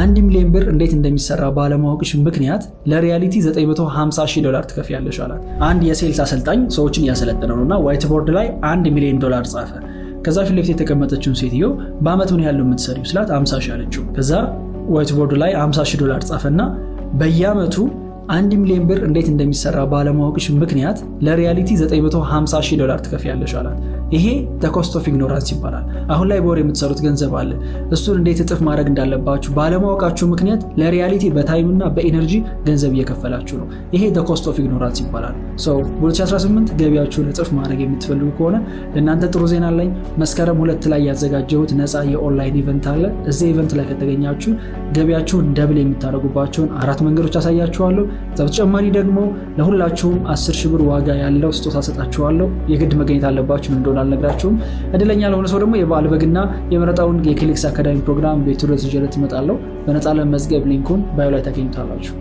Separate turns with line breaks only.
1 ሚሊዮን ብር እንዴት እንደሚሰራ ባለማወቅሽ ምክንያት ለሪያሊቲ $950,000 ትከፍያለሽ አላት። አንድ የሴልስ አሰልጣኝ ሰዎችን እያሰለጠነ ነውና ዋይት ቦርድ ላይ $1 ሚሊዮን ጻፈ። ከዛ ፊት ለፊት የተቀመጠችውን ሴትዮ በአመት ምን ያህል ነው የምትሰሪው ስላት 50,000 አለችው። ከዛ ዋይት ቦርድ ላይ $50,000 ጻፈና በየአመቱ 1 ሚሊዮን ብር እንዴት እንደሚሰራ ባለማወቅሽ ምክንያት ለሪያሊቲ $950,000 ትከፍያለሽ አላት። ይሄ the cost of ignorance ይባላል። አሁን ላይ በወር የምትሰሩት ገንዘብ አለ። እሱን እንዴት እጥፍ ማድረግ እንዳለባችሁ ባለማወቃችሁ ምክንያት ለሪያሊቲ በታይም እና በኤነርጂ ገንዘብ እየከፈላችሁ ነው። ይሄ the cost of ignorance ይባላል። በ2018 ገቢያችሁን እጥፍ ማድረግ የምትፈልጉ ከሆነ ለእናንተ ጥሩ ዜና አለኝ። መስከረም 2 ላይ ያዘጋጀሁት ነፃ የኦንላይን ኢቨንት አለ። እዚህ ኢቨንት ላይ ከተገኛችሁ ገቢያችሁን ደብል የምታደርጉባቸውን 4 መንገዶች አሳያችኋለሁ። በተጨማሪ ደግሞ ለሁላችሁም 10,000 ብር ዋጋ ያለው ስጦታ ሰጣችኋለሁ። የግድ መገኘት አለባችሁ እንደሆነ አልነግራችሁም። እድለኛ ለሆነ ሰው ደግሞ የበዓል በግና የመረጣውን የክሊክስ አካዳሚ ፕሮግራም ቤቱ ድረስ ይዤለት እመጣለሁ። በነፃ ለመመዝገብ ሊንኩን ባዮ ላይ ታገኙታላችሁ።